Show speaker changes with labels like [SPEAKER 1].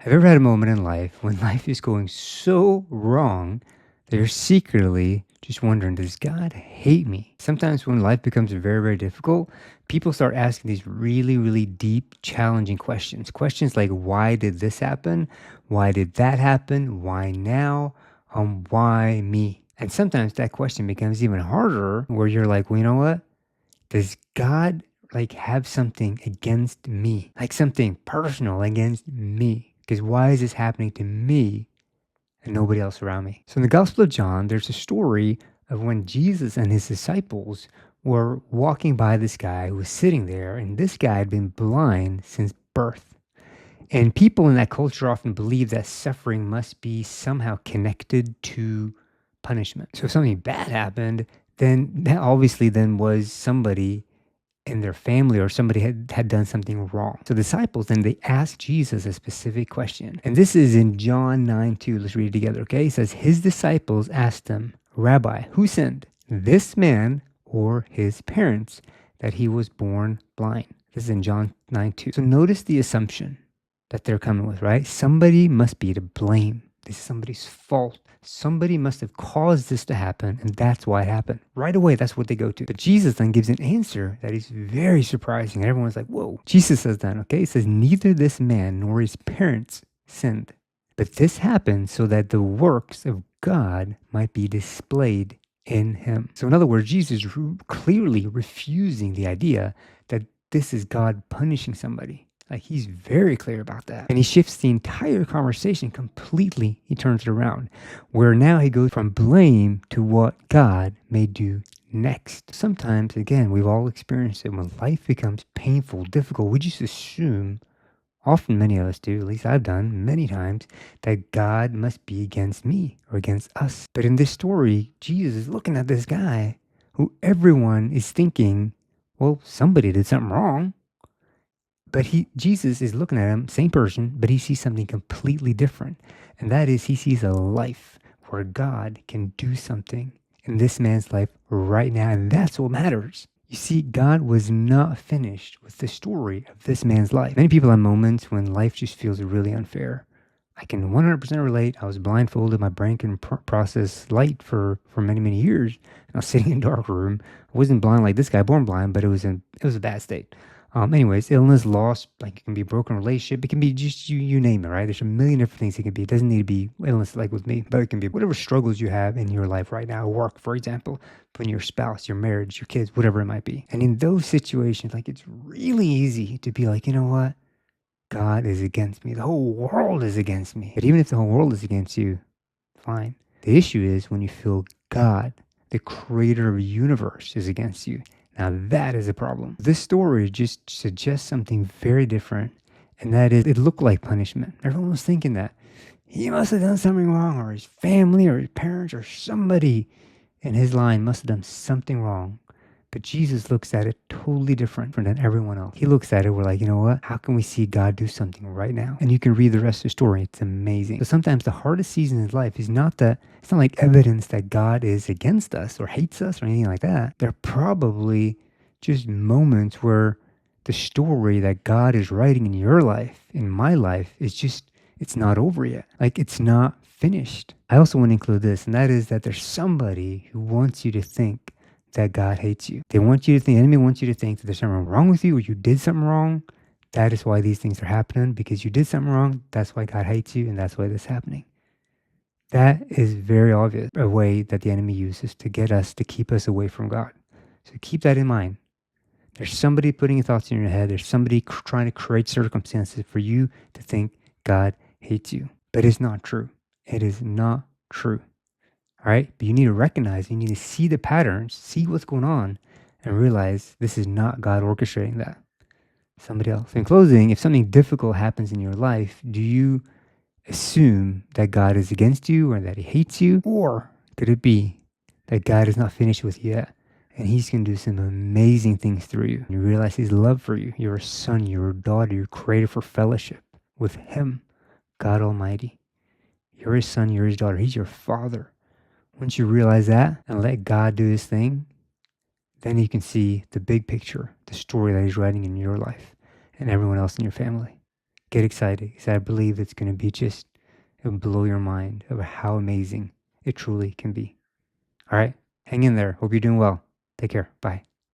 [SPEAKER 1] Have you ever had a moment in life when life is going so wrong that you're secretly just wondering, does God hate me? Sometimes when life becomes very, very difficult, people start asking these really, really deep, challenging questions. Questions like, why did this happen? Why did that happen? Why now? Why me? And sometimes that question becomes even harder where you're like, well, you know what? Does God have something against me? Like something personal against me? Because why is this happening to me and nobody else around me? So in the Gospel of John, there's a story of when Jesus and his disciples were walking by this guy who was sitting there, and this guy had been blind since birth. And people in that culture often believe that suffering must be somehow connected to punishment. So if something bad happened, then that obviously then was somebody in their family or somebody had done something wrong. So the disciples then they asked Jesus a specific question. And this is in John 9:2. Let's read it together, okay? It says, his disciples asked him, Rabbi, who sinned, this man or his parents, that he was born blind? This is in John 9:2. So notice the assumption that they're coming with, right? Somebody must be to blame. This is somebody's fault. Somebody must have caused this to happen, and that's why it happened. Right away, that's what they go to. But Jesus then gives an answer that is very surprising. And everyone's like, whoa. Jesus says that, okay? It says, neither this man nor his parents sinned. But this happened so that the works of God might be displayed in him. So in other words, Jesus is clearly refusing the idea that this is God punishing somebody. Like he's very clear about that. And he shifts the entire conversation completely. He turns it around where now he goes from blame to what God may do next. Sometimes, again, we've all experienced it when life becomes painful, difficult. We just assume, often many of us do, at least I've done many times, that God must be against me or against us. But in this story, Jesus is looking at this guy who everyone is thinking, well, somebody did something wrong. But Jesus is looking at him, same person, but he sees something completely different. And that is he sees a life where God can do something in this man's life right now. And that's what matters. You see, God was not finished with the story of this man's life. Many people have moments when life just feels really unfair. I can 100% relate. I was blindfolded. My brain can process light for many, many years. And I was sitting in a dark room. I wasn't blind like this guy, born blind, but it was a bad state. Anyways, illness, loss, like it can be a broken relationship. It can be just you name it, right? There's a million different things it can be. It doesn't need to be illness like with me, but it can be whatever struggles you have in your life right now, work, for example, when your spouse, your marriage, your kids, whatever it might be. And in those situations, like it's really easy to be like, you know what? God is against me. The whole world is against me. But even if the whole world is against you, fine. The issue is when you feel God, the creator of the universe, is against you. Now that is a problem. This story just suggests something very different, and that is it looked like punishment. Everyone was thinking that he must have done something wrong, or his family, or his parents, or somebody in his line must have done something wrong. But Jesus looks at it totally different than everyone else. He looks at it, we're like, you know what? How can we see God do something right now? And you can read the rest of the story. It's amazing. But sometimes the hardest season in life is not that, it's not like evidence that God is against us or hates us or anything like that. They're probably just moments where the story that God is writing in your life, in my life, is just, it's not over yet. Like it's not finished. I also want to include this, and that is that there's somebody who wants you to think that God hates you. They want you to think, the enemy wants you to think that there's something wrong with you or you did something wrong. That is why these things are happening, because you did something wrong. That's why God hates you, and that's why this is happening. That is very obvious, a way that the enemy uses to get us, to keep us away from God. So keep that in mind. There's somebody putting thoughts in your head. There's somebody trying to create circumstances for you to think God hates you. But it's not true. It is not true. All right. But you need to recognize, you need to see the patterns, see what's going on, and realize this is not God orchestrating that. Somebody else. In closing, if something difficult happens in your life, do you assume that God is against you or that he hates you? Or could it be that God is not finished with you yet? And he's going to do some amazing things through you. You realize his love for you. You're a son, you're a daughter, you're created for fellowship with him, God Almighty. You're his son, you're his daughter. He's your father. Once you realize that and let God do his thing, then you can see the big picture, the story that he's writing in your life and everyone else in your family. Get excited because I believe it's going to be just, it'll blow your mind of how amazing it truly can be. All right. Hang in there. Hope you're doing well. Take care. Bye.